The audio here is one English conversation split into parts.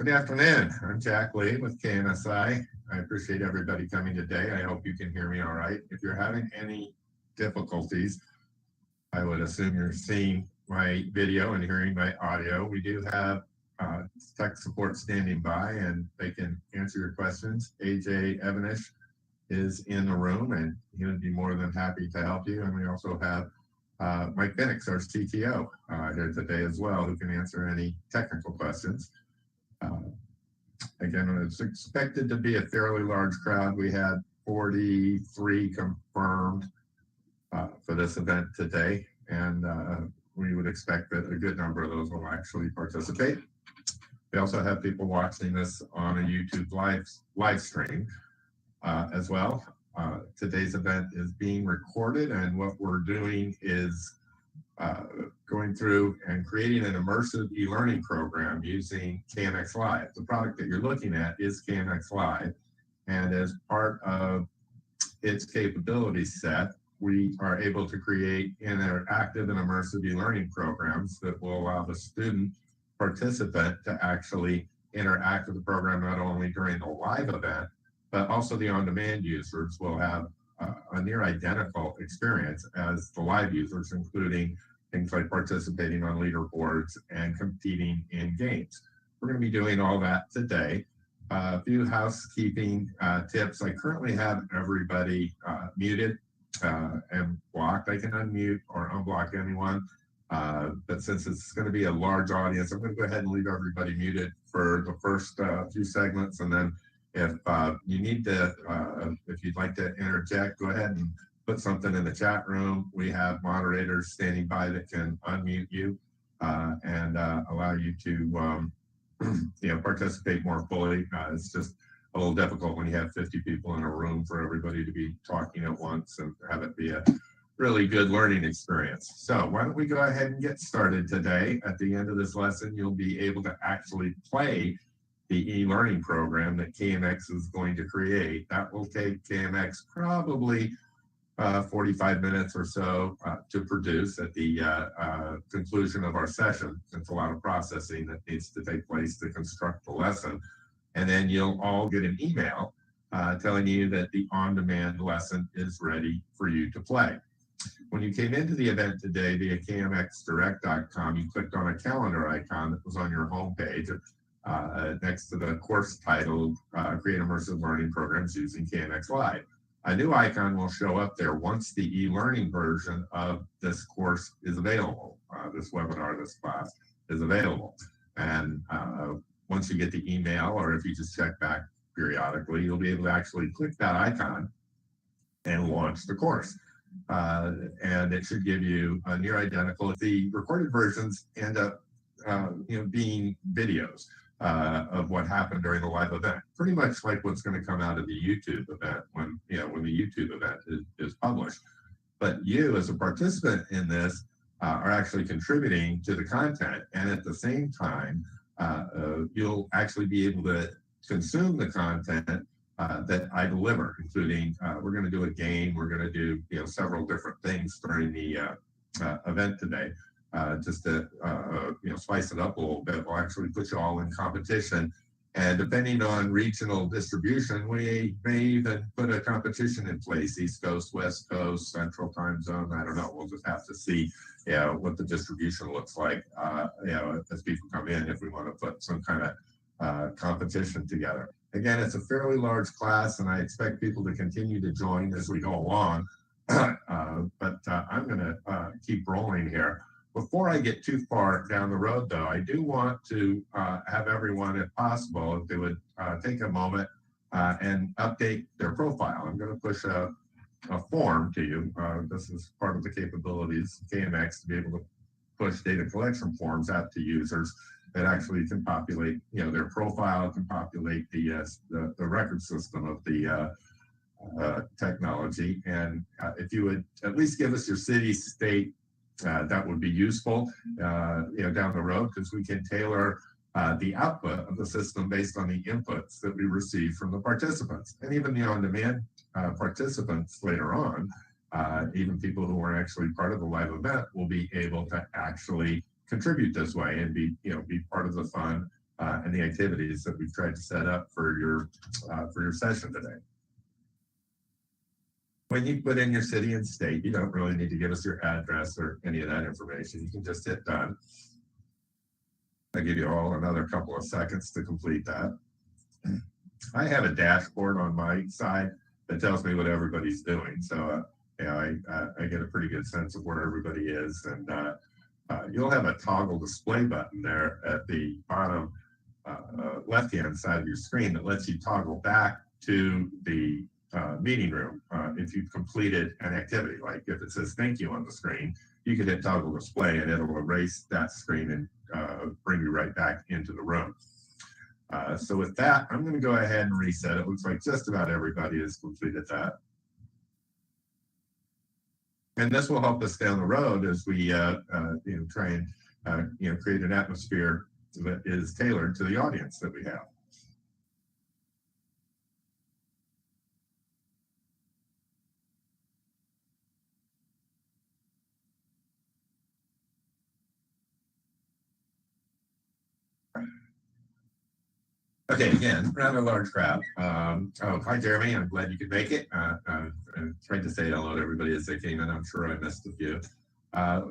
Good afternoon. I'm Jack Lee with KMSI. I appreciate everybody coming today. I hope you can hear me all right. If you're having any difficulties, I would assume you're seeing my video and hearing my audio. We do have tech support standing by and they can answer your questions. AJ Evanish is in the room and he would be more than happy to help you. And we also have Mike Benix, our CTO, here today as well, who can answer any technical questions. Again, it's expected to be a fairly large crowd. We had 43 confirmed for this event today, and we would expect that a good number of those will actually participate. We also have people watching this on a YouTube live stream as well. Today's event is being recorded, and what we're doing is going through and creating an immersive e-learning program using KMxLive. The product that you're looking at is KMxLive, and as part of its capability set, we are able to create interactive and immersive e-learning programs that will allow the student participant to actually interact with the program not only during the live event, but also the on-demand users will have a near identical experience as the live users, including things like participating on leaderboards and competing in games. We're going to be doing all that today. A few housekeeping tips. I currently have everybody muted and blocked. I can unmute or unblock anyone, but since it's going to be a large audience, I'm going to go ahead and leave everybody muted for the first few segments, and then if you need to, if you'd like to interject, go ahead and put something in the chat room. We have moderators standing by that can unmute you and allow you to participate more fully. It's just a little difficult when you have 50 people in a room for everybody to be talking at once and have it be a really good learning experience. So why don't we go ahead and get started today. At the end of this lesson, you'll be able to actually play the e-learning program that KMX is going to create. That will take KMX probably 45 minutes or so to produce at the conclusion of our session. It's a lot of processing that needs to take place to construct the lesson. And then you'll all get an email telling you that the on-demand lesson is ready for you to play. When you came into the event today via KMxDirect.com, you clicked on a calendar icon that was on your homepage next to the course titled Create Immersive Learning Programs Using KMxLive. A new icon will show up there once the e-learning version of this course is available. This webinar, this class is available. And once you get the email, or if you just check back periodically, you'll be able to actually click that icon and launch the course. And it should give you a near identical. The recorded versions end up being videos of what happened during the live event, pretty much like what's going to come out of the YouTube event when the YouTube event is published. But you, as a participant in this, are actually contributing to the content, and at the same time, you'll actually be able to consume the content that I deliver, including we're going to do a game, we're going to do several different things during the event today. Just to spice it up a little bit, we'll actually put you all in competition. And depending on regional distribution, we may even put a competition in place, East Coast, West Coast, Central Time Zone. I don't know. We'll just have to see what the distribution looks like as people come in, if we want to put some kind of competition together. Again, it's a fairly large class, and I expect people to continue to join as we go along. But I'm going to keep rolling here. Before I get too far down the road, though, I do want to have everyone, if possible, if they would take a moment and update their profile. I'm going to push a form to you. This is part of the capabilities of KMX to be able to push data collection forms out to users that actually can populate, their profile, can populate the record system of the technology. And if you would at least give us your city, state, that would be useful, down the road, because we can tailor the output of the system based on the inputs that we receive from the participants, and even the on-demand participants later on. Even people who weren't actually part of the live event will be able to actually contribute this way and be part of the fun and the activities that we've tried to set up for your session today. When you put in your city and state, you don't really need to give us your address or any of that information. You can just hit done. I'll give you all another couple of seconds to complete that. I have a dashboard on my side that tells me what everybody's doing. So, you know, I get a pretty good sense of where everybody is. And you'll have a toggle display button there at the bottom left-hand side of your screen that lets you toggle back to the meeting room if you've completed an activity. Like if it says thank you on the screen, you can hit toggle display and it'll erase that screen and bring you right back into the room. So with that, I'm going to go ahead and reset. It looks like just about everybody has completed that. And this will help us down the road as we try and create an atmosphere that is tailored to the audience that we have. Okay, again, rather large crowd. Hi, Jeremy. I'm glad you could make it. I tried to say hello to everybody as they came in. I'm sure I missed a few.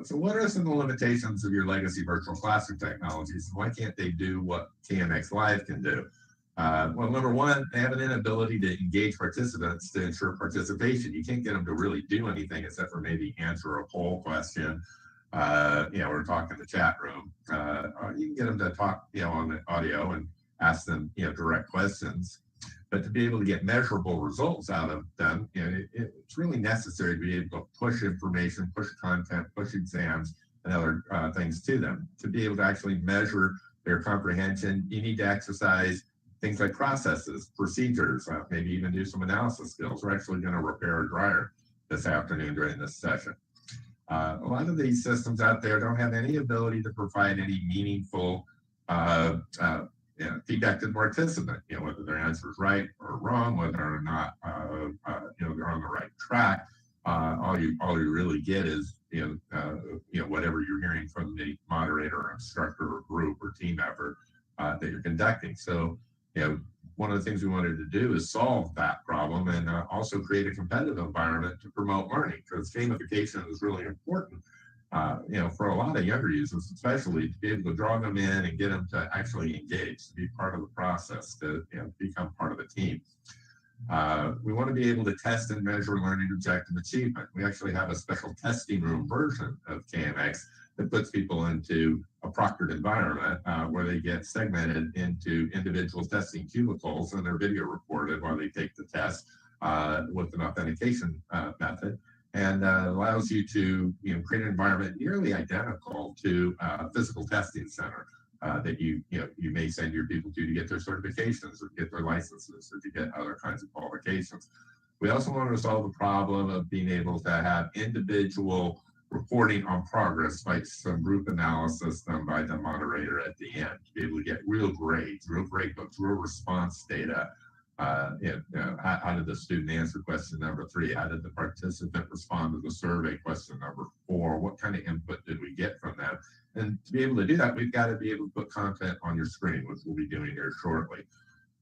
So what are some of the limitations of your legacy virtual classroom technologies? Why can't they do what KMxLive can do? Well, number one, they have an inability to engage participants to ensure participation. You can't get them to really do anything except for maybe answer a poll question, or talk in the chat room. Or you can get them to talk, on the audio and ask them, direct questions. But to be able to get measurable results out of them, it's really necessary to be able to push information, push content, push exams, and other things to them. To be able to actually measure their comprehension, you need to exercise things like processes, procedures, maybe even do some analysis skills. We're actually going to repair a dryer this afternoon during this session. A lot of these systems out there don't have any ability to provide any meaningful feedback to the participant, whether their answer is right or wrong, whether or not they're on the right track. All you really get is whatever you're hearing from the moderator or instructor or group or team effort that you're conducting. So one of the things we wanted to do is solve that problem and also create a competitive environment to promote learning, because gamification is really important. For a lot of younger users, especially, to be able to draw them in and get them to actually engage, to be part of the process, to become part of the team. We want to be able to test and measure learning objective achievement. We actually have a special testing room version of KMX that puts people into a proctored environment where they get segmented into individual testing cubicles and their video recorded while they take the test with an authentication method. And allows you to create an environment nearly identical to a physical testing center that you may send your people to get their certifications or to get their licenses or to get other kinds of qualifications. We also want to solve the problem of being able to have individual reporting on progress by some group analysis done by the moderator at the end, to be able to get real grades, real grade books, real response data. How did the student answer question number 3? How did the participant respond to the survey question number 4? What kind of input did we get from them? And to be able to do that, we've got to be able to put content on your screen, which we'll be doing here shortly.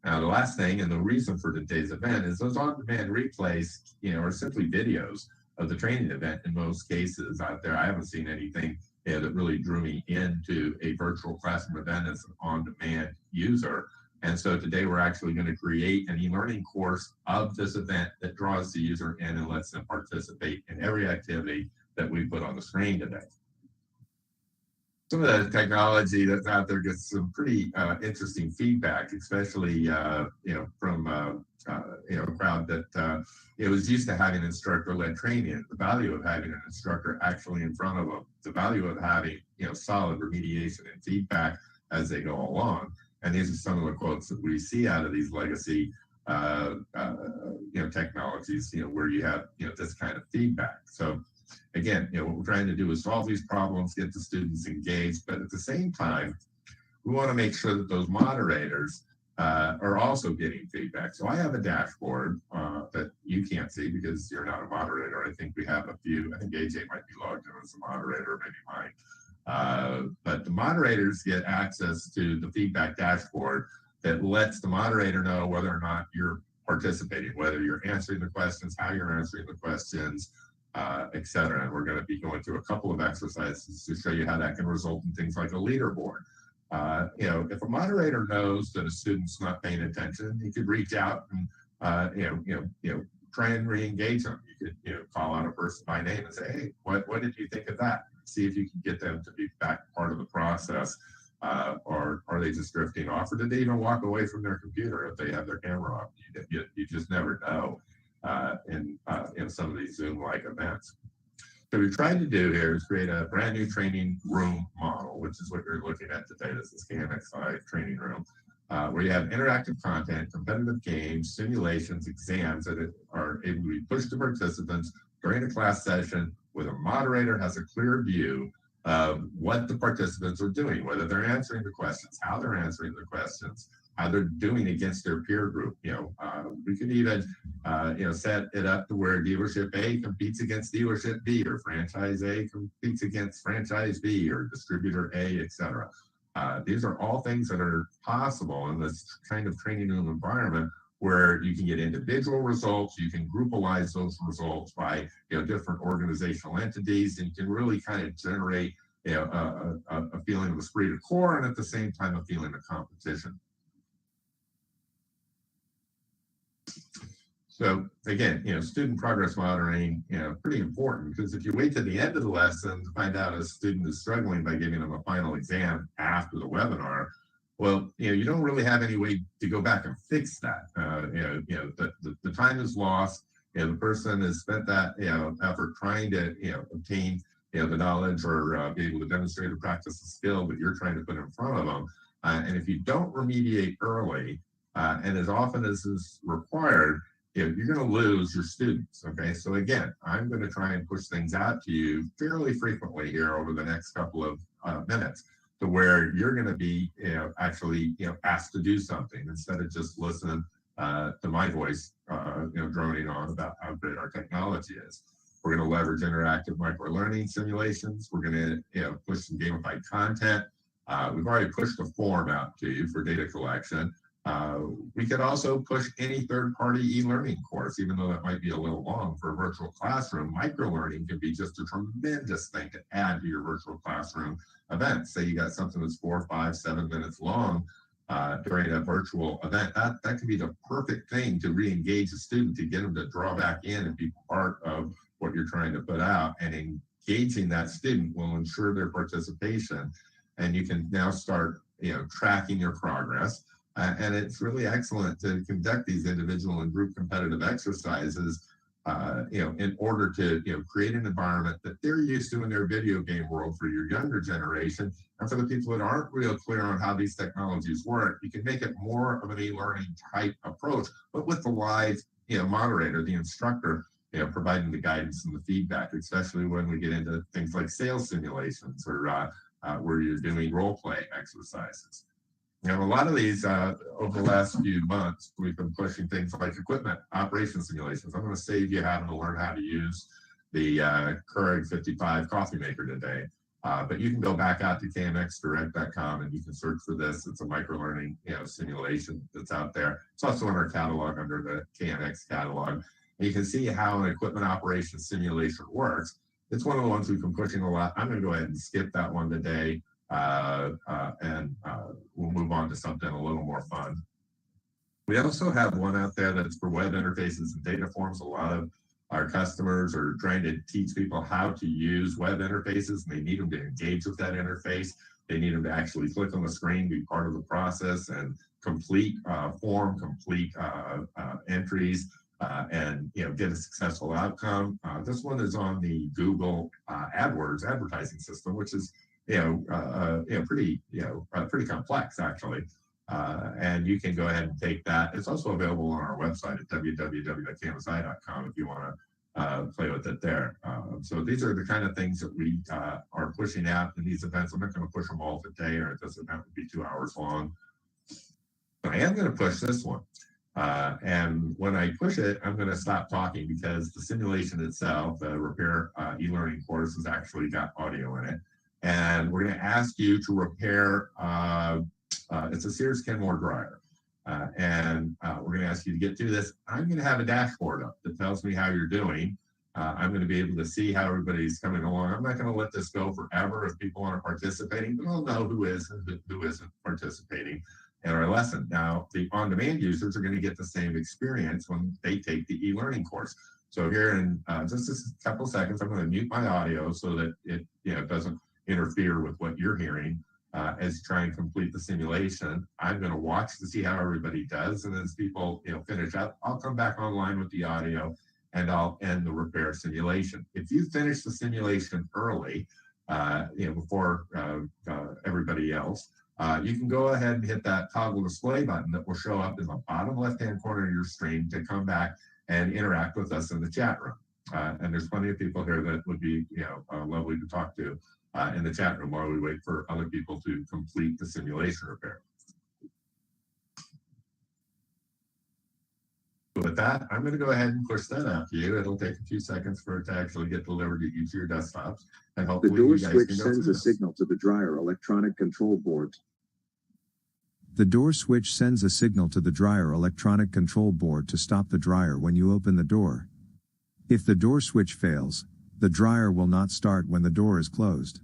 Now, the last thing, and the reason for today's event, is those on-demand replays, are simply videos of the training event in most cases out there. I haven't seen anything that really drew me into a virtual classroom event as an on-demand user. And so today we're actually going to create an e-learning course of this event that draws the user in and lets them participate in every activity that we put on the screen today. Some of the technology that's out there gets some pretty interesting feedback, especially from a crowd that was used to having instructor-led training. The value of having an instructor actually in front of them, the value of having solid remediation and feedback as they go along. And these are some of the quotes that we see out of these legacy, technologies, where you have, this kind of feedback. So again, what we're trying to do is solve these problems, get the students engaged, but at the same time, we want to make sure that those moderators are also getting feedback. So I have a dashboard that you can't see because you're not a moderator. I think we have a few. I think AJ might be logged in as a moderator, maybe mine. But the moderators get access to the feedback dashboard that lets the moderator know whether or not you're participating, whether you're answering the questions, how you're answering the questions, et cetera. And we're going to be going through a couple of exercises to show you how that can result in things like a leaderboard. If a moderator knows that a student's not paying attention, he could reach out and try and re-engage them. You could call out a person by name and say, hey, what did you think of that? See if you can get them to be back part of the process, or are they just drifting off, or did they even walk away from their computer if they have their camera off? You just never know in some of these Zoom-like events. So what we tried to do here is create a brand new training room model, which is what you're looking at today. This is KMxLive training room, where you have interactive content, competitive games, simulations, exams that are able to be pushed to participants during a class session, where the moderator has a clear view of what the participants are doing, whether they're answering the questions, how they're answering the questions, how they're doing against their peer group. We could even set it up to where dealership A competes against dealership B, or franchise A competes against franchise B, or distributor A, etc. These are all things that are possible in this kind of training room environment, where you can get individual results, you can groupalize those results by different organizational entities, and you can really kind of generate a feeling of esprit de corps, and at the same time a feeling of competition. So again, student progress monitoring, pretty important, because if you wait to the end of the lesson to find out a student is struggling by giving them a final exam after the webinar, well, you don't really have any way to go back and fix that. The time is lost. The person has spent that effort trying to obtain the knowledge, or be able to demonstrate or practice a skill that you're trying to put in front of them. And if you don't remediate early, and as often as is required, you're going to lose your students. Okay, so again, I'm going to try and push things out to you fairly frequently here over the next couple of minutes, to where you're going to be actually asked to do something instead of just listening to my voice droning on about how great our technology is. We're going to leverage interactive micro-learning simulations. We're going to push some gamified content. We've already pushed a form out to you for data collection. We could also push any third-party e-learning course, even though that might be a little long for a virtual classroom. Micro-learning can be just a tremendous thing to add to your virtual classroom event. Say you got something that's 4, 5, 7 minutes long during a virtual event. That can be the perfect thing to re-engage a student, to get them to draw back in and be part of what you're trying to put out. And engaging that student will ensure their participation. And you can now start tracking your progress. And it's really excellent to conduct these individual and group competitive exercises, in order to create an environment that they're used to in their video game world for your younger generation. And for the people that aren't real clear on how these technologies work, you can make it more of an e-learning type approach, but with the live moderator, the instructor, providing the guidance and the feedback, especially when we get into things like sales simulations, or where you're doing role play exercises. A lot of these, over the last few months, we've been pushing things like equipment operation simulations. I'm going to save you having to learn how to use the Keurig 55 coffee maker today. But you can go back out to KMxDirect.com and you can search for this. It's a micro-learning simulation that's out there. It's also in our catalog under the KMX catalog. And you can see how an equipment operation simulation works. It's one of the ones we've been pushing a lot. I'm going to go ahead and skip that one today. And we'll move on to something a little more fun. We also have one out there that's for web interfaces and data forms. A lot of our customers are trying to teach people how to use web interfaces, and they need them to engage with that interface. They need them to actually click on the screen, be part of the process, and complete complete entries, and get a successful outcome. This one is on the Google AdWords advertising system, which is pretty complex actually, and you can go ahead and take that. It's also available on our website at www.kmsi.com if you want to play with it there. So these are the kind of things that we are pushing out in these events. I'm not going to push them all today, or this event would be 2 hours long. But I am going to push this one. And when I push it, I'm going to stop talking, because the simulation itself, the repair e-learning course, has actually got audio in it. And we're going to ask you to repair, it's a Sears Kenmore dryer. We're going to ask you to get through this. I'm going to have a dashboard up that tells me how you're doing. I'm going to be able to see how everybody's coming along. I'm not going to let this go forever if people aren't participating, but I'll know who is and who isn't participating in our lesson. Now, the on-demand users are going to get the same experience when they take the e-learning course. So here in just a couple seconds, I'm going to mute my audio so that it doesn't interfere with what you're hearing. As you try and complete the simulation, I'm going to watch to see how everybody does, and as people finish up, I'll come back online with the audio and I'll end the repair simulation. If you finish the simulation early, before everybody else, you can go ahead and hit that toggle display button that will show up in the bottom left-hand corner of your screen to come back and interact with us in the chat room. And there's plenty of people here that would be lovely to talk to in the chat room while we wait for other people to complete the simulation repair. So with that, I'm going to go ahead and push that out to you. It'll take a few seconds for it to actually get delivered to each of your desktops. And hopefully the door switch sends a signal to the dryer electronic control board. The door switch sends a signal to the dryer electronic control board to stop the dryer when you open the door. If the door switch fails, the dryer will not start when the door is closed.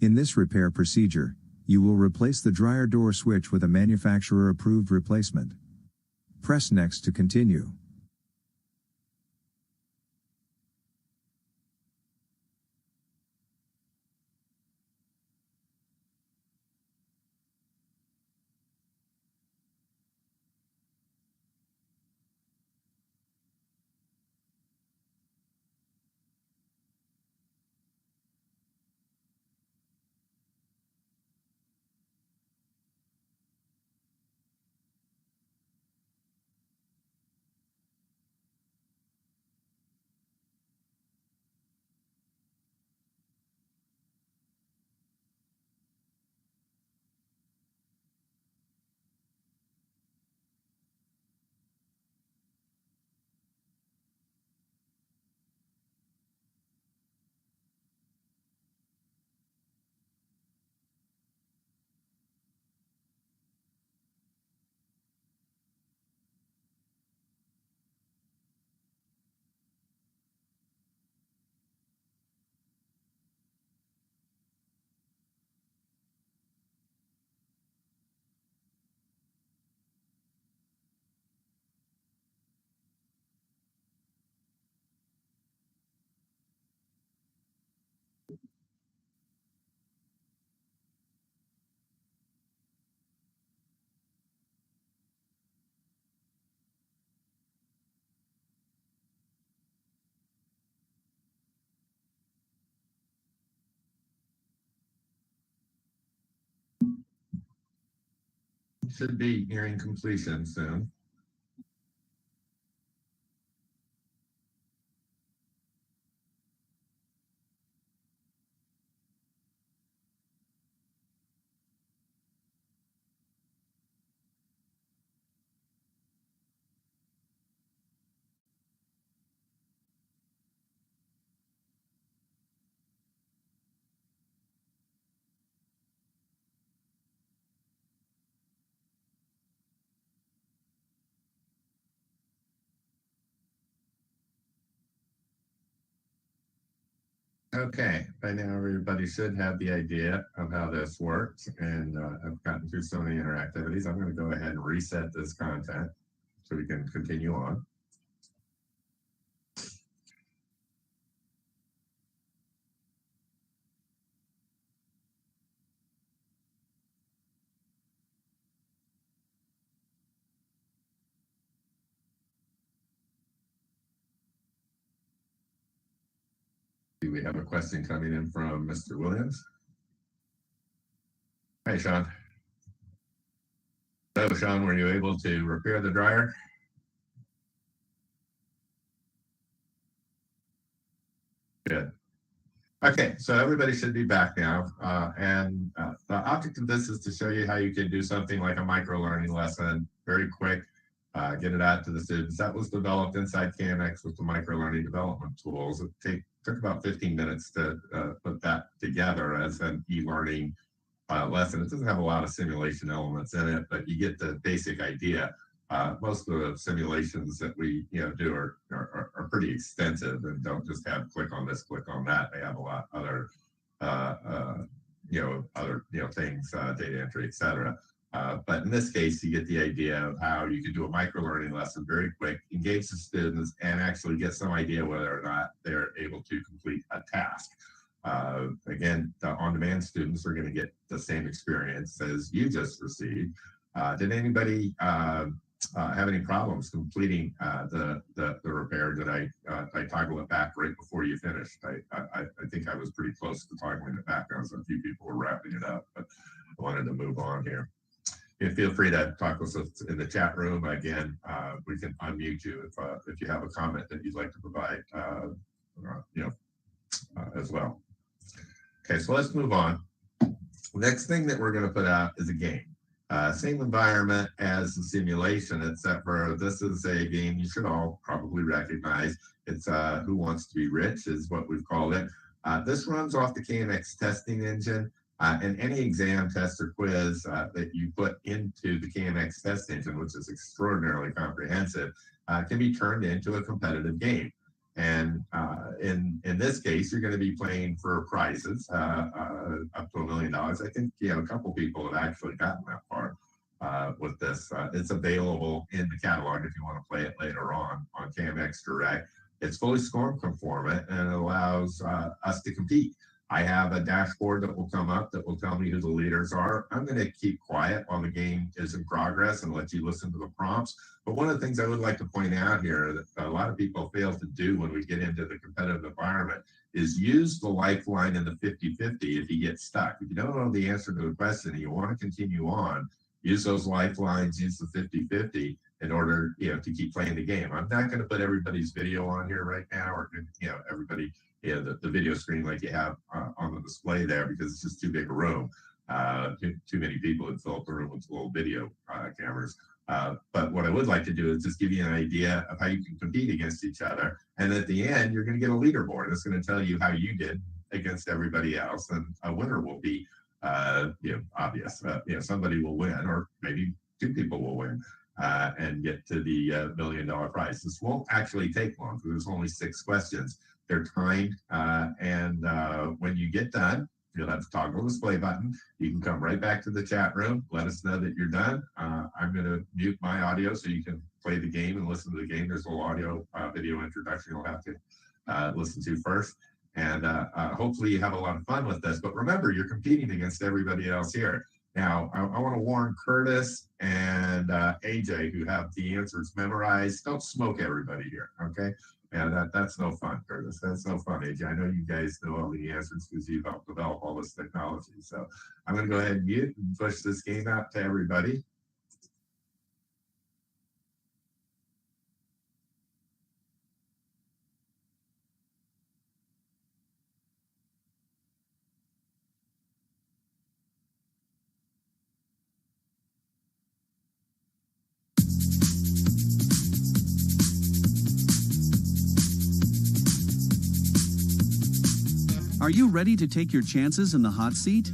In this repair procedure, you will replace the dryer door switch with a manufacturer-approved replacement. Press Next to continue. Should be nearing completion soon. Okay, by now everybody should have the idea of how this works, and I've gotten through so many interactivities. I'm going to go ahead and reset this content so we can continue on. We have a question coming in from Mr. Williams. Hi, Sean. So, Sean, were you able to repair the dryer? Good. Okay, so everybody should be back now. The object of this is to show you how you can do something like a micro-learning lesson, very quick, get it out to the students. That was developed inside KMX with the microlearning development tools. It took about 15 minutes to put that together as an e-learning lesson. It doesn't have a lot of simulation elements in it, but you get the basic idea. Most of the simulations that we do are pretty extensive and don't just have click on this, click on that. They have a lot other things, data entry, etc. But in this case, you get the idea of how you can do a micro-learning lesson very quick, engage the students, and actually get some idea whether or not they're able to complete a task. Again, the on-demand students are going to get the same experience as you just received. Did anybody have any problems completing the repair? Did I toggle it back right before you finished? I think I was pretty close to toggling it back. As a few people were wrapping it up, but I wanted to move on here. Feel free to talk with us in the chat room. Again, we can unmute you if you have a comment that you'd like to provide, as well. Okay, so let's move on. Next thing that we're going to put out is a game. Same environment as the simulation, except for this is a game you should all probably recognize. It's Who Wants to Be Rich is what we've called it. This runs off the KMX testing engine. And any exam, test, or quiz that you put into the KMX test engine, which is extraordinarily comprehensive, can be turned into a competitive game. And in this case, you're going to be playing for prizes up to $1 million. I think a couple people have actually gotten that far with this. It's available in the catalog if you want to play it later on KMX Direct. It's fully SCORM conformant and it allows us to compete. I have a dashboard that will come up that will tell me who the leaders are. I'm going to keep quiet while the game is in progress and let you listen to the prompts. But one of the things I would like to point out here that a lot of people fail to do when we get into the competitive environment is use the lifeline in the 50-50 if you get stuck. If you don't know the answer to a question and you want to continue on, use those lifelines, use the 50-50 in order to keep playing the game. I'm not going to put everybody's video on here right now or everybody the video screen like you have on the display there because it's just too big a room. Too many people would fill up the room with little video cameras. But what I would like to do is just give you an idea of how you can compete against each other. And at the end, you're going to get a leaderboard. It's going to tell you how you did against everybody else. And a winner will be obvious. Somebody will win, or maybe two people will win and get to the $1 million prize. This won't actually take long because there's only 6 questions. They're timed, and when you get done, you'll have to toggle the display button. You can come right back to the chat room. Let us know that you're done. I'm going to mute my audio so you can play the game and listen to the game. There's a little audio video introduction you'll have to listen to first. And hopefully you have a lot of fun with this. But remember, you're competing against everybody else here. Now, I want to warn Curtis and AJ, who have the answers memorized, don't smoke everybody here, okay? Yeah, that's no fun, Curtis. That's no fun, AJ. I know you guys know all the answers because you've helped develop all this technology. So I'm going to go ahead and mute and push this game out to everybody. Are you ready to take your chances in the hot seat?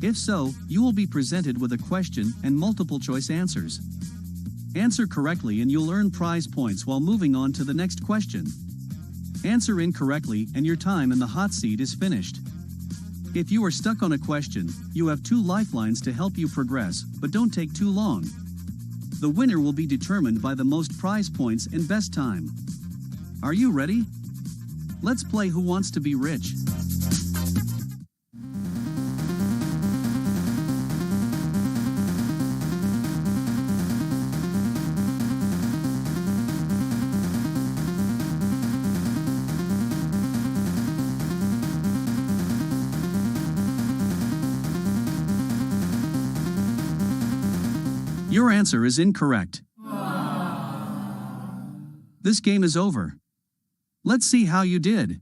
If so, you will be presented with a question and multiple choice answers. Answer correctly and you'll earn prize points while moving on to the next question. Answer incorrectly and your time in the hot seat is finished. If you are stuck on a question, you have 2 lifelines to help you progress, but don't take too long. The winner will be determined by the most prize points and best time. Are you ready? Let's play Who Wants to Be Rich? Your answer is incorrect. This game is over. Let's see how you did.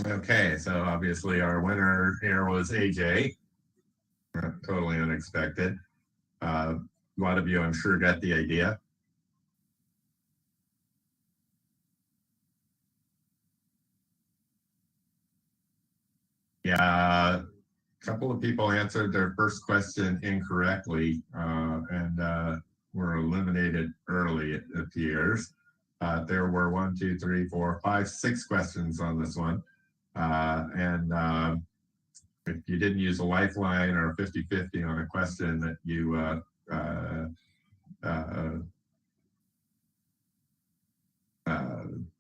Okay, so obviously our winner here was AJ. Totally unexpected. A lot of you, I'm sure, got the idea. Yeah, a couple of people answered their first question incorrectly and were eliminated early, it appears. There were 1, 2, 3, 4, 5, 6 questions on this one. If you didn't use a lifeline or 50-50 on a question that you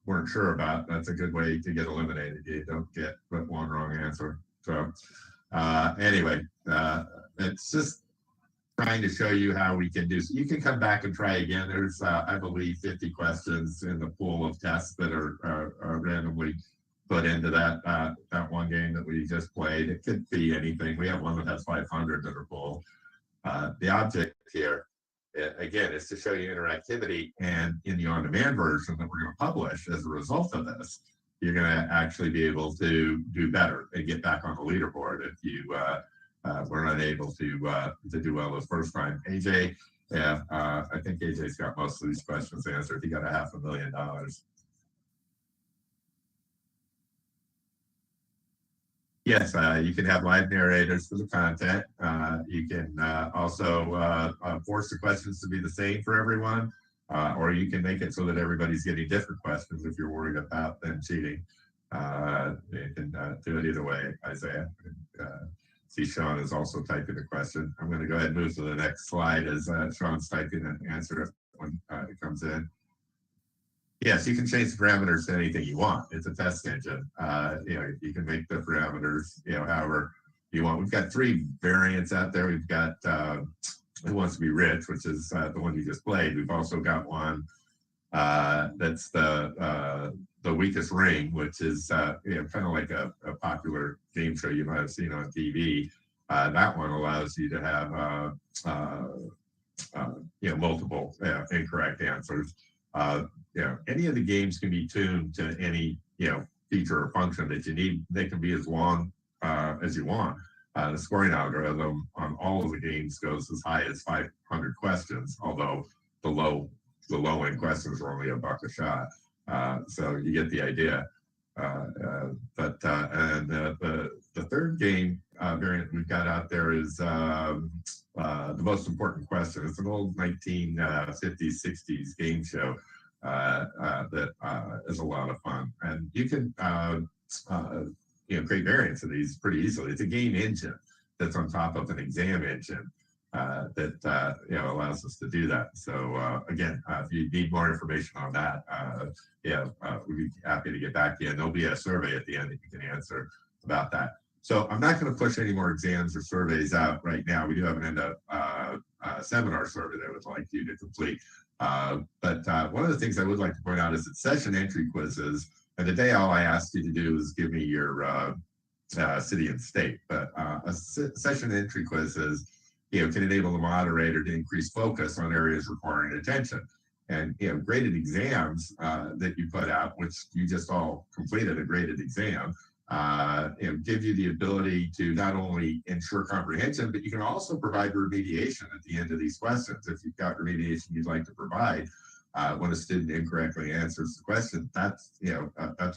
weren't sure about, that's a good way to get eliminated. You don't get but one wrong answer. So anyway, it's just trying to show you how we can do. So you can come back and try again. There's, I believe, 50 questions in the pool of tests that are randomly put into that one game that we just played. It could be anything. We have one that has 500 that are full. The object here, again, is to show you interactivity, and in the on-demand version that we're going to publish as a result of this, you're going to actually be able to do better and get back on the leaderboard if you were not able to do well the first time. AJ, yeah, I think AJ's got most of these questions answered. He got $500,000. Yes, you can have live narrators for the content. You can also force the questions to be the same for everyone, or you can make it so that everybody's getting different questions if you're worried about them cheating. You can do it either way, Isaiah. See, Sean is also typing a question. I'm going to go ahead and move to the next slide as Sean's typing an answer when it comes in. Yes, you can change the parameters to anything you want. It's a test engine. You can make the parameters, however you want. We've got 3 variants out there. We've got Who Wants to Be Rich, which is the one you just played. We've also got one that's the Weakest Ring, which is kind of like a popular game show you might have seen on TV. That one allows you to have multiple incorrect answers. Any of the games can be tuned to any feature or function that you need. They can be as long as you want. The scoring algorithm on all of the games goes as high as 500 questions, although the low end questions are only $1 a shot. So you get the idea. The third game variant we've got out there is the Most Important Question. It's an old 1950s, 60s game show that is a lot of fun. And you can create variants of these pretty easily. It's a game engine that's on top of an exam engine that allows us to do that. So again, if you need more information on that, we'd be happy to get back to you. And there'll be a survey at the end that you can answer about that. So I'm not going to push any more exams or surveys out right now. We do have an end-up seminar survey that I would like you to complete. But one of the things I would like to point out is that session entry quizzes, and today all I asked you to do is give me your city and state, but a session entry quizzes can enable the moderator to increase focus on areas requiring attention. And graded exams that you put out, which you just all completed a graded exam, give you the ability to not only ensure comprehension, but you can also provide remediation at the end of these questions. If you've got remediation you'd like to provide when a student incorrectly answers the question, that's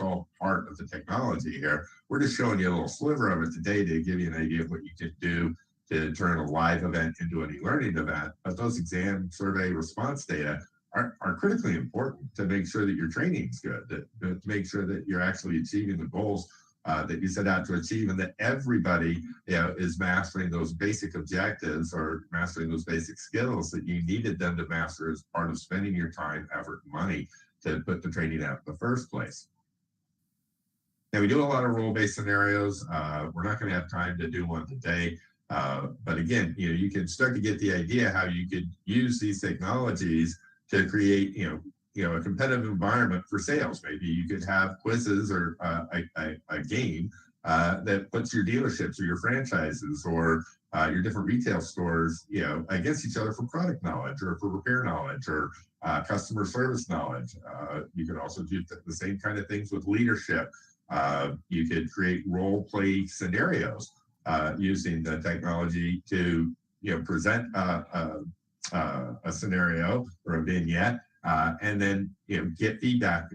all part of the technology here. We're just showing you a little sliver of it today to give you an idea of what you can do to turn a live event into an e-learning event. But those exam survey response data are critically important to make sure that your training is good, to make sure that you're actually achieving the goals that you set out to achieve, and that everybody is mastering those basic objectives or mastering those basic skills that you needed them to master as part of spending your time, effort, and money to put the training out in the first place. Now, we do a lot of role-based scenarios. We're not going to have time to do one today. But again, you can start to get the idea how you could use these technologies to create, a competitive environment for sales. Maybe you could have quizzes or a game that puts your dealerships or your franchises or your different retail stores, against each other for product knowledge or for repair knowledge or customer service knowledge. You could also do the same kind of things with leadership. You could create role play scenarios using the technology to present a scenario or a vignette, and then get feedback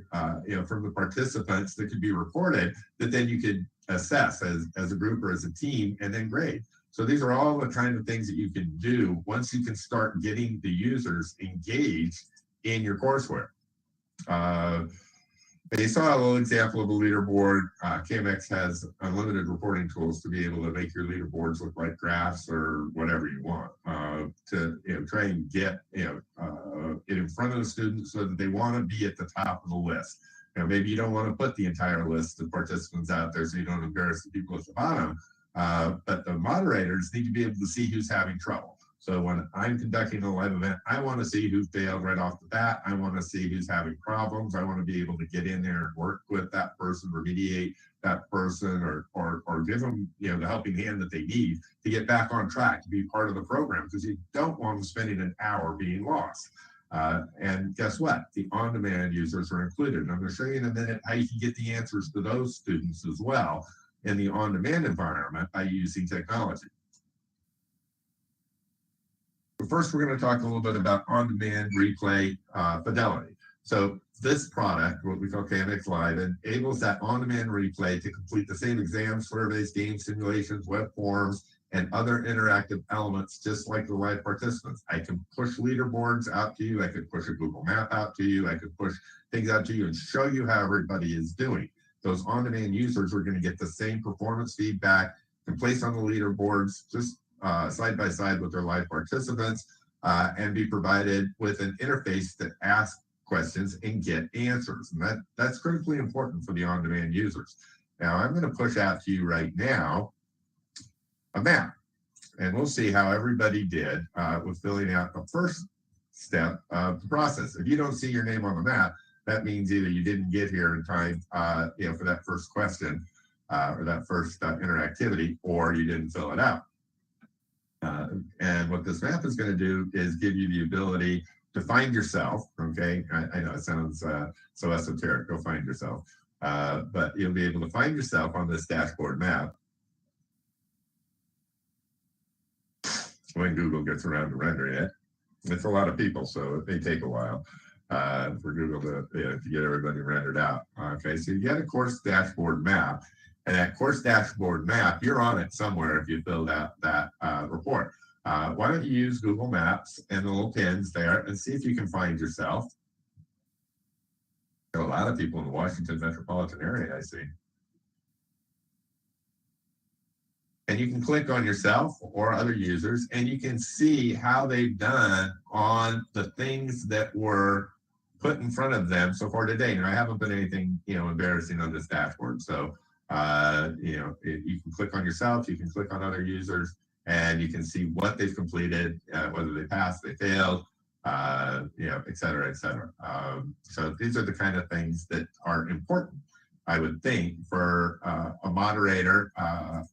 from the participants that could be recorded that then you could assess as a group or as a team and then grade. So these are all the kind of things that you can do once you can start getting the users engaged in your courseware. You saw a little example of a leaderboard. KMx has unlimited reporting tools to be able to make your leaderboards look like graphs or whatever you want, to try and get it in front of the students so that they want to be at the top of the list. Maybe you don't want to put the entire list of participants out there so you don't embarrass the people at the bottom, but the moderators need to be able to see who's having trouble. So when I'm conducting a live event, I want to see who failed right off the bat. I want to see who's having problems. I want to be able to get in there and work with that person, remediate that person, or give them the helping hand that they need to get back on track, to be part of the program, because you don't want them spending an hour being lost. And guess what? The on-demand users are included. And I'm going to show you in a minute how you can get the answers to those students as well in the on-demand environment by using technology. But first, we're going to talk a little bit about on-demand replay fidelity. So this product, what we call KMxLive, enables that on-demand replay to complete the same exams, surveys, game simulations, web forms, and other interactive elements, just like the live participants. I can push leaderboards out to you. I could push a Google map out to you. I could push things out to you and show you how everybody is doing. Those on-demand users are going to get the same performance feedback and place on the leaderboards, just side by side with their live participants, and be provided with an interface to ask questions and get answers. And that's critically important for the on-demand users. Now, I'm going to push out to you right now a map, and we'll see how everybody did with filling out the first step of the process. If you don't see your name on the map, that means either you didn't get here in time for that first question or that first interactivity, or you didn't fill it out. And what this map is going to do is give you the ability to find yourself. Okay, I know it sounds so esoteric. Go find yourself, but you'll be able to find yourself on this dashboard map when Google gets around to rendering it. It's a lot of people, so it may take a while for Google to get everybody rendered out. Okay, so you get a course dashboard map. And that course dashboard map, you're on it somewhere if you filled out that report. Why don't you use Google Maps and the little pins there and see if you can find yourself. There are a lot of people in the Washington metropolitan area, I see. And you can click on yourself or other users, and you can see how they've done on the things that were put in front of them so far today. Now, I haven't put anything embarrassing on this dashboard, so you can click on yourself, you can click on other users, and you can see what they've completed, whether they passed, they failed, et cetera, et cetera. So these are the kind of things that are important, I would think, for a moderator,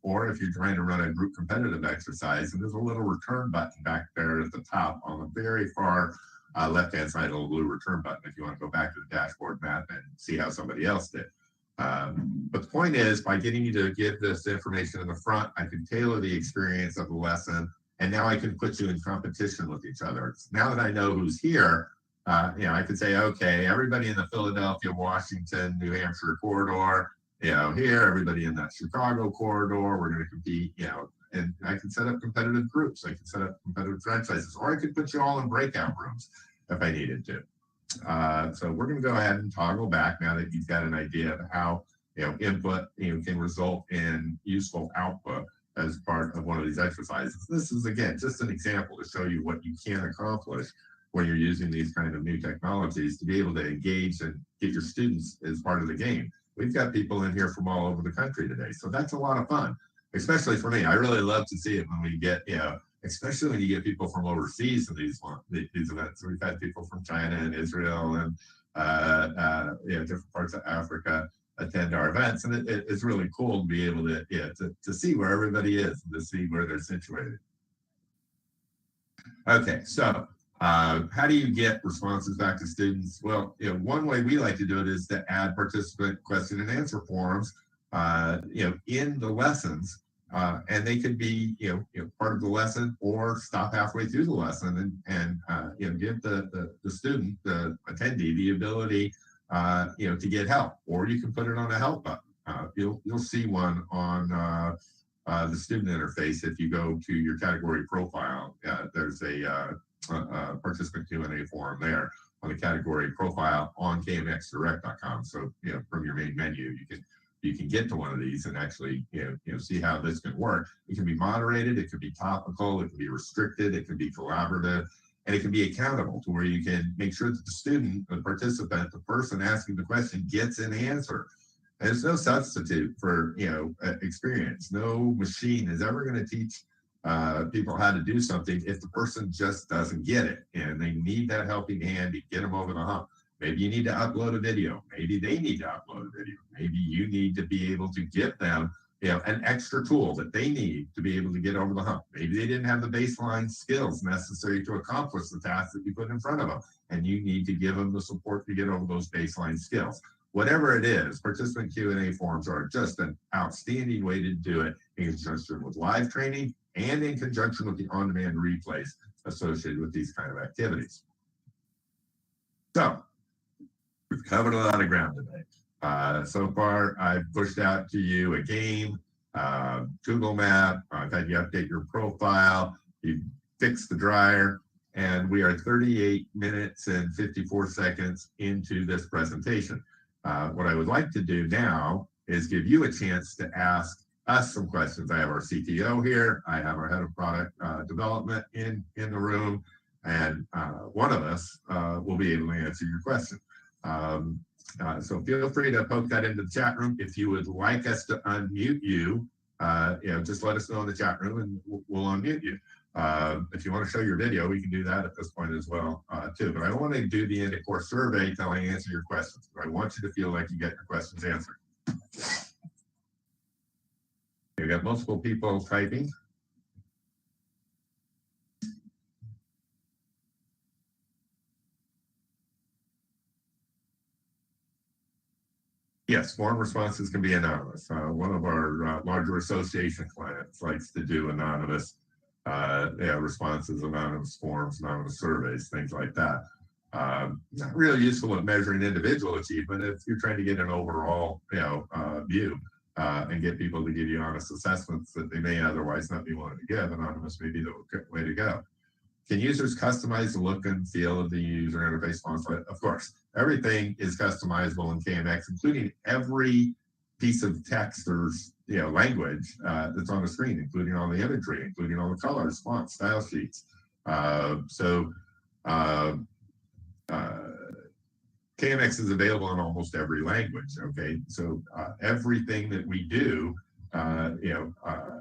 or if you're trying to run a group competitive exercise. And there's a little return button back there at the top on the very far left-hand side, a little blue return button if you want to go back to the dashboard map and see how somebody else did. But the point is, by getting you to give this information in the front, I can tailor the experience of the lesson, and now I can put you in competition with each other. Now that I know who's here, I could say, okay, everybody in the Philadelphia, Washington, New Hampshire corridor, here, everybody in that Chicago corridor, we're going to compete, and I can set up competitive groups. I can set up competitive franchises, or I could put you all in breakout rooms if I needed to. So we're going to go ahead and toggle back now that you've got an idea of how input can result in useful output as part of one of these exercises. This is, again, just an example to show you what you can accomplish when you're using these kind of new technologies to be able to engage and get your students as part of the game. We've got people in here from all over the country today, so that's a lot of fun, especially for me. I really love to see it when we get, especially when you get people from overseas to these events. We've had people from China and Israel and different parts of Africa attend our events, and it's really cool to be able to see where everybody is and to see where they're situated. Okay, so How do you get responses back to students? Well, one way we like to do it is to add participant question and answer forums, in the lessons, and they could be, part of the lesson or stop halfway through the lesson and give the student, the attendee, the ability, to get help, or you can put it on a help button. You'll see one on the student interface if you go to your category profile. There's a participant Q&A forum there on the category profile on KMxDirect.com. So from your main menu, you can get to one of these and actually see how this can work. It can be moderated, it can be topical, it can be restricted, it can be collaborative, and it can be accountable to where you can make sure that the student, the participant, the person asking the question gets an answer. And there's no substitute for experience. No machine is ever going to teach people how to do something if the person just doesn't get it, and they need that helping hand to get them over the hump. Maybe you need to upload a video. Maybe they need to upload a video. Maybe you need to be able to give them an extra tool that they need to be able to get over the hump. Maybe they didn't have the baseline skills necessary to accomplish the task that you put in front of them, and you need to give them the support to get over those baseline skills. Whatever it is, participant Q&A forums are just an outstanding way to do it in conjunction with live training and in conjunction with the on-demand replays associated with these kind of activities. So, we've covered a lot of ground today. So far, I've pushed out to you a game, Google Map. I've had you update your profile. You've fixed the dryer. And we are 38 minutes and 54 seconds into this presentation. What I would like to do now is give you a chance to ask us some questions. I have our CTO here. I have our head of product development in the room. And one of us will be able to answer your question. So feel free to poke that into the chat room. If you would like us to unmute you, just let us know in the chat room and we'll unmute you. If you want to show your video, we can do that at this point as well, too. But I don't want to do the end of course survey until I answer your questions. I want you to feel like you get your questions answered. We've got multiple people typing. Yes, form responses can be anonymous. One of our larger association clients likes to do anonymous responses, anonymous forms, anonymous surveys, things like that. Not really useful at measuring individual achievement if you're trying to get an overall view and get people to give you honest assessments that they may otherwise not be willing to give. Anonymous may be the way to go. Can users customize the look and feel of the user interface fonts? Of course, everything is customizable in KMX, including every piece of text or language that's on the screen, including all the imagery, including all the colors, fonts, style sheets. KMX is available in almost every language. Okay, so everything that we do,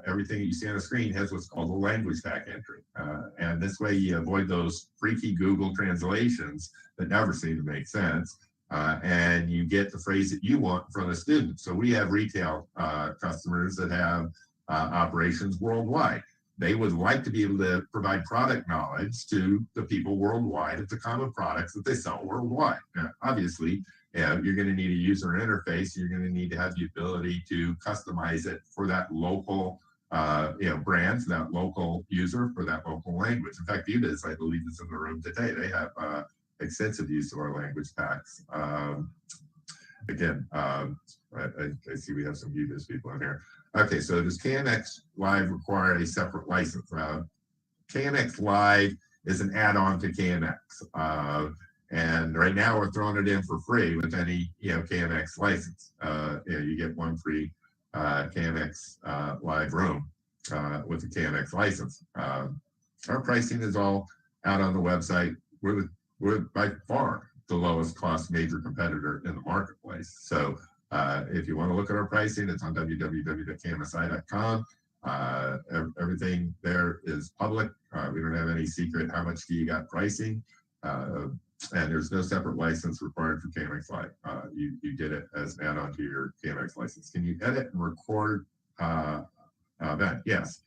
everything that you see on the screen has what's called a language pack entry, and this way you avoid those freaky Google translations that never seem to make sense, and you get the phrase that you want from the student. So we have retail customers that have operations worldwide. They would like to be able to provide product knowledge to the people worldwide of the common products that they sell worldwide. Now, obviously, you're going to need a user interface. You're going to need to have the ability to customize it for that local, brand, for that local user, for that local language. In fact, Viewbiz, I believe, is in the room today. They have extensive use of our language packs. Again, I see we have some Viewbiz people in here. Okay, so does KMxLive require a separate license? KMxLive is an add-on to KMX. And right now we're throwing it in for free with any KMX license. You get one free KMX live room with the KMX license. Our pricing is all out on the website. We're by far the lowest cost major competitor in the marketplace. So if you want to look at our pricing, it's on www.kmsi.com. Everything there is public. We don't have any secret how much do you got pricing. And there's no separate license required for KMxLive. You get it as an add-on to your KMX license. Can you edit and record that? Yes.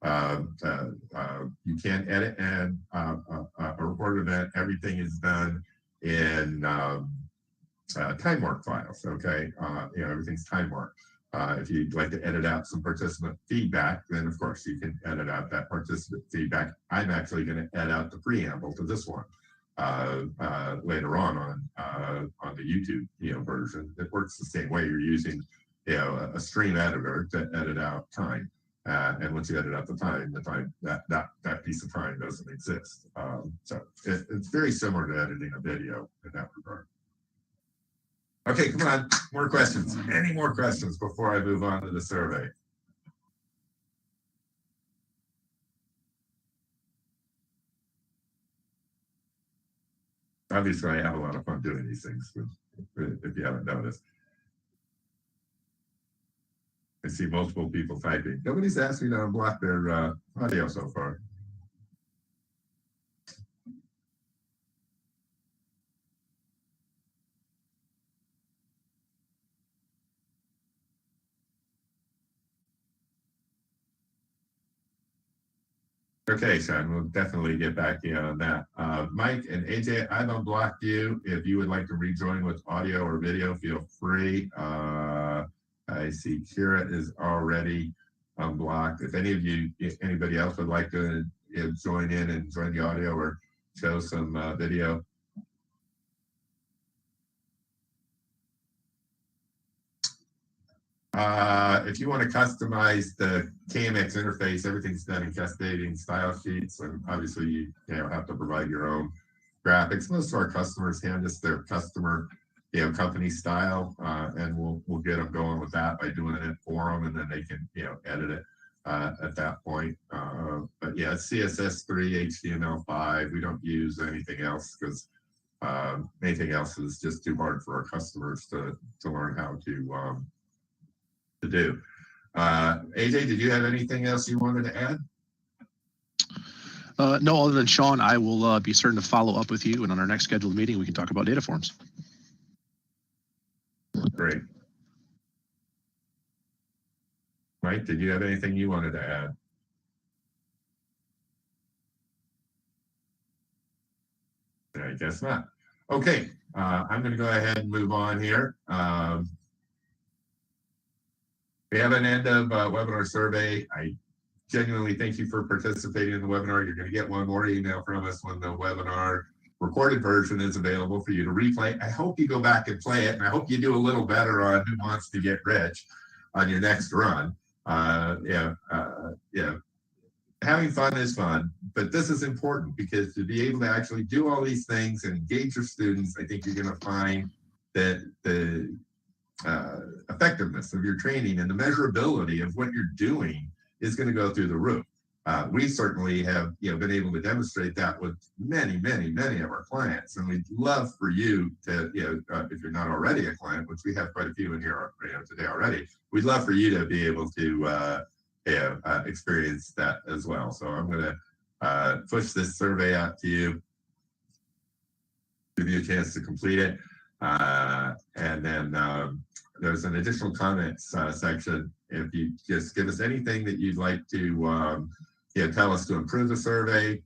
You can't edit and a recorded event. Everything is done in time mark files. Okay, everything's time marked. If you'd like to edit out some participant feedback, then of course you can edit out that participant feedback. I'm actually going to edit out the preamble to this one later on the YouTube version. It works the same way. You're using a stream editor to edit out time. And once you edit out the time that piece of time doesn't exist. So it's very similar to editing a video in that regard. Okay, come on, more questions. Any more questions before I move on to the survey? Obviously, I have a lot of fun doing these things, if you haven't noticed. I see multiple people typing. Nobody's asked me to unblock their audio so far. Okay, Sean, we'll definitely get back to you on that. Mike and AJ, I've unblocked you. If you would like to rejoin with audio or video, feel free. I see Kira is already unblocked. If anybody else would like to join in and join the audio or show some video. If you want to customize the KMX interface, everything's done in cascading style sheets, and obviously you have to provide your own graphics. Most of our customers hand us their customer company style, and we'll get them going with that by doing it for them, and then they can edit it at that point. But yeah, it's CSS3, HTML5. We don't use anything else because anything else is just too hard for our customers to learn how to do. AJ, did you have anything else you wanted to add? No, other than Sean, I will be certain to follow up with you, and on our next scheduled meeting, we can talk about data forms. Great. Mike, did you have anything you wanted to add? I guess not. Okay, I'm going to go ahead and move on here. We have an end of webinar survey. I genuinely thank you for participating in the webinar. You're going to get one more email from us when the webinar recorded version is available for you to replay. I hope you go back and play it, and I hope you do a little better on Who Wants to Get Rich on your next run. Having fun is fun, but this is important because to be able to actually do all these things and engage your students, I think you're going to find that the effectiveness of your training and the measurability of what you're doing is going to go through the roof. We certainly have been able to demonstrate that with many of our clients, and we'd love for you to if you're not already a client, which we have quite a few in here today already, we'd love for you to be able to experience that as well. So I'm going to push this survey out to you, give you a chance to complete it, and then there's an additional comments section. If you just give us anything that you'd like to tell us to improve the survey,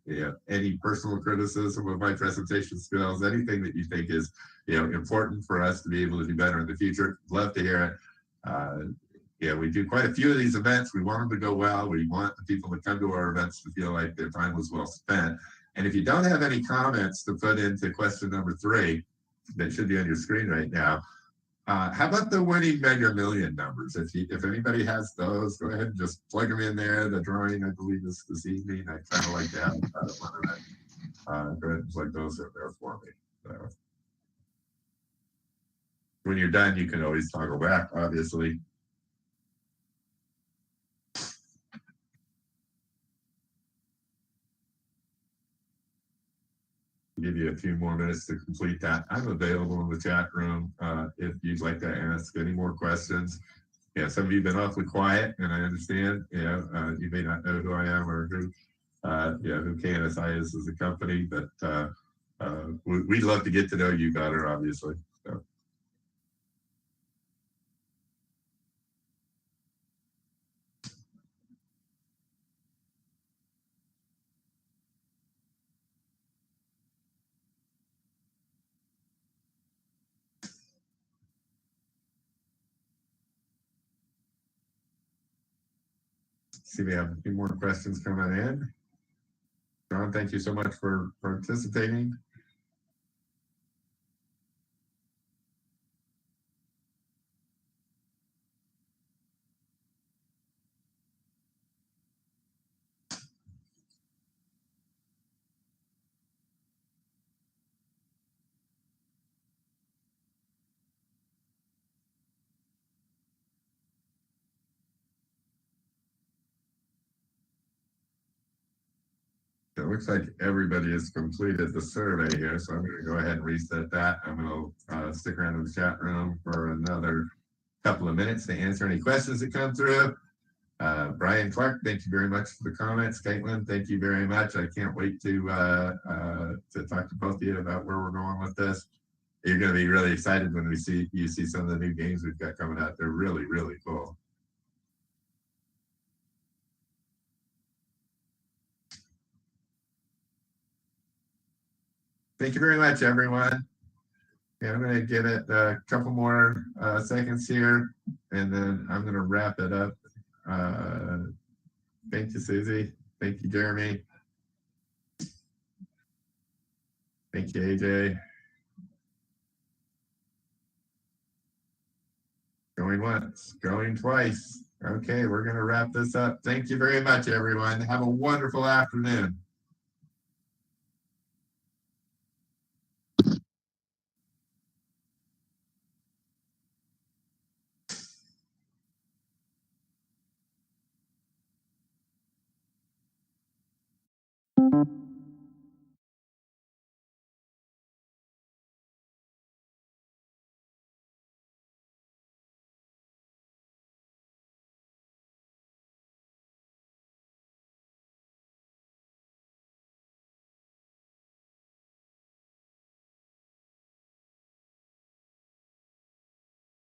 any personal criticism of my presentation skills, anything that you think is important for us to be able to do better in the future, love to hear it. We do quite a few of these events. We want them to go well. We want the people that come to our events to feel like their time was well spent. And if you don't have any comments to put into question number 3, that should be on your screen right now, how about the winning Mega Million numbers? If anybody has those, go ahead and just plug them in there. The drawing, I believe, is this evening. I kind of like to have one of them. Go ahead and plug those in there for me. So, when you're done, you can always toggle back, obviously. Give you a few more minutes to complete that. I'm available in the chat room if you'd like to ask any more questions. Some of you have been awfully quiet, and I understand. You may not know who I am or who KMxLive is as a company, but we'd love to get to know you better, obviously. So. See, we have a few more questions coming in. John, thank you so much for participating. It looks like everybody has completed the survey here, so I'm going to go ahead and reset that. I'm going to stick around in the chat room for another couple of minutes to answer any questions that come through. Brian Clark, thank you very much for the comments. Caitlin, thank you very much. I can't wait to talk to both of you about where we're going with this. You're going to be really excited when you see some of the new games we've got coming out. They're really, really cool. Thank you very much, everyone. Yeah, I'm going to give it a couple more seconds here, and then I'm going to wrap it up. Thank you, Susie. Thank you, Jeremy. Thank you, AJ. Going once, going twice. Okay, we're going to wrap this up. Thank you very much, everyone. Have a wonderful afternoon.